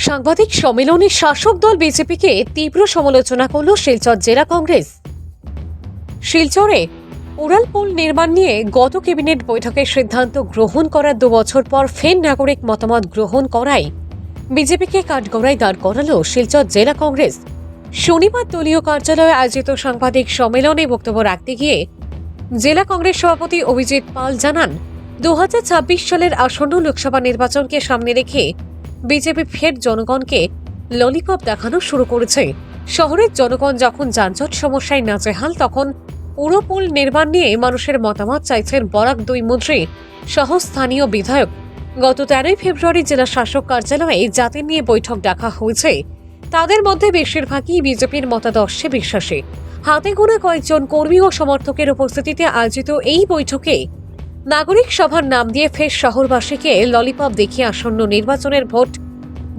সাংবাদিক সম্মেলনে শাসক দল বিজেপিকে তীব্র সমালোচনা করল শিলচর জেলা কংগ্রেস। শিলচরে উড়ালপুল নির্মাণ নিয়ে গত ক্যাবিনেট বৈঠকের সিদ্ধান্ত গ্রহণ করার 2 বছর পর ফের নাগরিক মতামত গ্রহণ করায় বিজেপিকে কাঠগড়ায় দাঁড় করালো শিলচর জেলা কংগ্রেস। শনিবার দলীয় কার্যালয়ে আয়োজিত সাংবাদিক সম্মেলনে বক্তব্য রাখতে গিয়ে জেলা কংগ্রেস সভাপতি অভিজিৎ পাল জানান, 2026 সালের আসন্ন লোকসভা নির্বাচনকে সামনে রেখে বিজেপি ফের জনগণকে ললিপপ দেখানো শুরু করেছে। শহরের জনগণ যখন যানজট সমস্যায় নাজেহাল, তখন উড়োপুল নির্মাণ নিয়ে মানুষের মতামত চাইছেন বরাক 2 মন্ত্রী সহ স্থানীয় বিধায়ক। গত 13 ফেব্রুয়ারি জেলা শাসক কার্যালয়ে যাদের নিয়ে বৈঠক ডাকা হয়েছে তাদের মধ্যে বেশিরভাগই বিজেপির মতাদর্শে বিশ্বাসী। হাতে গোনা কয়েকজন কর্মী ও সমর্থকের উপস্থিতিতে আয়োজিত এই বৈঠকে নাগরিক সভার নাম দিয়ে ফের শহরবাসীকে ললিপপ দেখিয়ে আসন্ন নির্বাচনের ভোট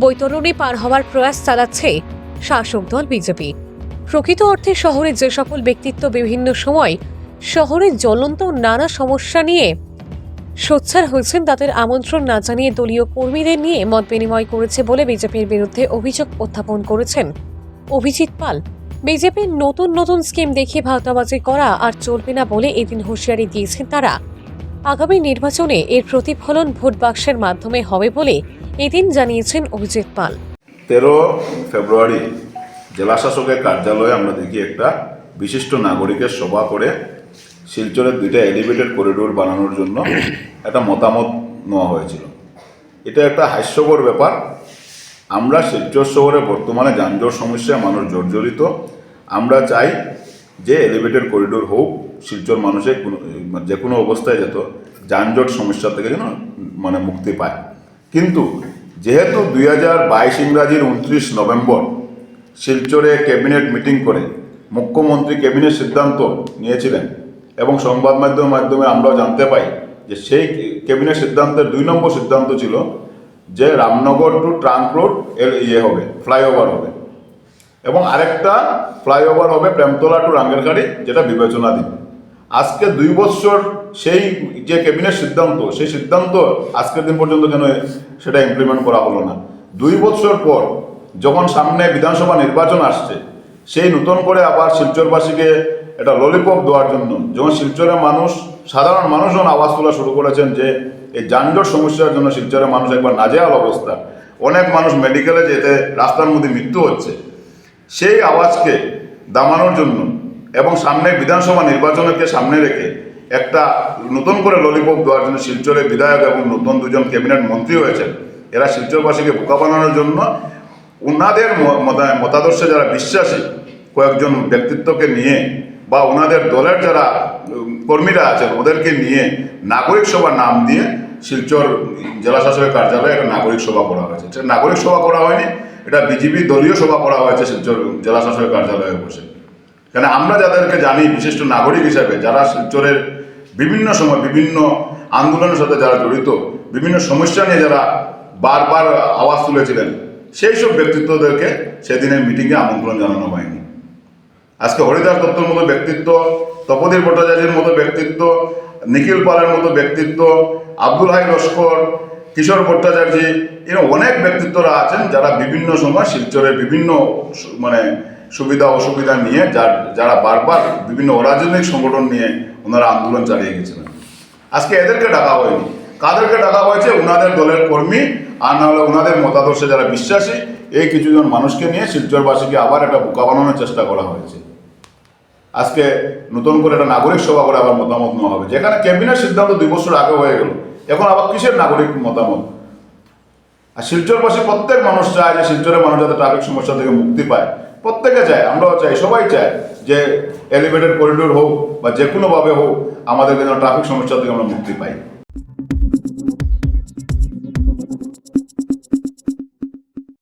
বৈতরণী পার হওয়ার প্রয়াস চালাচ্ছে শাসক দল বিজেপি। প্রকৃত অর্থে শহরের যে সকল ব্যক্তিত্ব বিভিন্ন সময় শহরের জ্বলন্ত নানা সমস্যা নিয়ে সোচ্চার হয়েছেন, তাদের আমন্ত্রণ না জানিয়ে দলীয় কর্মীদের নিয়ে মত বিনিময় করেছে বলে বিজেপির বিরুদ্ধে অভিযোগ উত্থাপন করেছেন অভিজিৎ পাল। বিজেপির নতুন স্কিম দেখিয়ে ভাওতাবাজি করা আর চলবে না বলে এদিন হুঁশিয়ারি দিয়েছেন তারা। আগামী নির্বাচনে এর প্রতিফলন ভোট বাক্সের মাধ্যমে হবে বলে এদিন জানিয়েছেন অভিজিৎ পাল। 13 ফেব্রুয়ারি জেলা শাসকের কার্যালয়ে আমরা দেখি একটা বিশিষ্ট নাগরিকের সভা করে শিলচরের 2টা এলিভেটেড করিডোর বানানোর জন্য একটা মতামত নেওয়া হয়েছিল। এটা একটা হাস্যকর ব্যাপার। আমরা শিলচর শহরে বর্তমানে যানজট সমস্যায় মানুষ জর্জরিত। আমরা চাই যে এলিভেটেড করিডোর হোক, শিলচর মানুষের যে কোনো অবস্থায় যেত যানজট সমস্যা থেকে যেন মুক্তি পায়। কিন্তু যেহেতু 2022 ইংরাজির 29 নভেম্বর শিলচরে ক্যাবিনেট মিটিং করে মুখ্যমন্ত্রী ক্যাবিনেট সিদ্ধান্ত নিয়েছিলেন এবং সংবাদ মাধ্যমের মাধ্যমে আমরাও জানতে পাই যে সেই ক্যাবিনেট সিদ্ধান্তের 2 নম্বর সিদ্ধান্ত ছিল যে রামনগর টু ট্রাঙ্ক রোড হবে, ফ্লাইওভার হবে, এবং আরেকটা ফ্লাইওভার হবে প্রেমতলা টু রাঙ্গেরখাড়ি, যেটা বিবেচনাধীন। আজকে 2 বছর সেই যে ক্যাবিনেট সিদ্ধান্ত, সেই সিদ্ধান্ত আজকের দিন পর্যন্ত কেন সেটা ইমপ্লিমেন্ট করা হলো না। 2 বছর পর যখন সামনে বিধানসভা নির্বাচন আসছে, সেই নতুন করে আবার শিলচরবাসীকে এটা ললিপপ দেওয়ার জন্য যখন শিলচরের মানুষ, সাধারণ মানুষজন আওয়াজ তোলা শুরু করেছেন যে এই যানজট সমস্যার জন্য শিলচরের মানুষ একবার নাজেহাল অবস্থা, অনেক মানুষ মেডিকেলে যেতে রাস্তার মধ্যে মৃত্যু হচ্ছে, সেই আওয়াজকে দামানোর জন্য এবং সামনে বিধানসভা নির্বাচনকে সামনে রেখে একটা নতুন করে ললিপপ দেওয়ার জন্য শিলচরের বিধায়ক এবং নতুন 2জন ক্যাবিনেট মন্ত্রী হয়েছেন। এরা শিলচরবাসীকে বোকা বানানোর জন্য ওনাদের মতাদর্শে যারা বিশ্বাসী কয়েকজন ব্যক্তিত্বকে নিয়ে বা ওনাদের দলের যারা কর্মীরা আছেন ওদেরকে নিয়ে নাগরিক সভার নাম দিয়ে শিলচর জেলা শাসকের কার্যালয়ে একটা নাগরিক সভা করা হয়েছে। এটা নাগরিক সভা করা হয়নি, এটা বিজেপি দলীয় সভা করা হয়েছে শিলচর জেলা শাসকের কার্যালয়ে বসে। কেন আমরা যাদেরকে জানি বিশিষ্ট নাগরিক হিসাবে, যারা শিলচরের বিভিন্ন সময় বিভিন্ন আন্দোলনের সাথে যারা জড়িত, বিভিন্ন সমস্যা নিয়ে যারা বারবার আওয়াজ তুলেছিলেন, সেই সব ব্যক্তিত্বদেরকে সেদিনের মিটিংয়ে আমন্ত্রণ জানানো হয়নি। আজকে হরিদাস দত্তর মতো ব্যক্তিত্ব, তপোধীর ভট্টাচার্যের মতো ব্যক্তিত্ব, নিখিল পালের মতো ব্যক্তিত্ব, আব্দুল হাই লস্কর, কিশোর ভট্টাচার্য, এরকম অনেক ব্যক্তিত্বরা আছেন যারা বিভিন্ন সময় শিলচরের বিভিন্ন সুবিধা অসুবিধা নিয়ে যারা বারবার বিভিন্ন অরাজনৈতিক সংগঠন নিয়ে ওনারা আন্দোলন চালিয়ে গেছিলেন। আজকে এদেরকে ডাকা হয়নি। কাদেরকে ডাকা হয়েছে? ওনাদের দলের কর্মী, আর নাহলে ওনাদের মতাদর্শে যারা বিশ্বাসী, এই কিছুজন মানুষকে নিয়ে শিলচরবাসীকে আবার একটা বোকা বানানোর চেষ্টা করা হয়েছে। আজকে নতুন করে একটা নাগরিক সভা করে আবার মতামত নেওয়া হবে, যেখানে ক্যাবিনেট সিদ্ধান্ত 2 বছর আগে হয়ে গেল, এখন আবার কিসের নাগরিক মতামত? আর শিলচরবাসী প্রত্যেক মানুষ চায় যে শিলচরের মানুষ যাতে ট্রাফিক সমস্যা থেকে মুক্তি পায়। প্রত্যেকে চায়, আমরাও চাই, সবাই চায় যে এলিভেটেড করিডোর হোক বা যে কোনোভাবে হোক আমাদের ট্রাফিক সমস্যা থেকে আমরা মুক্তি পাই।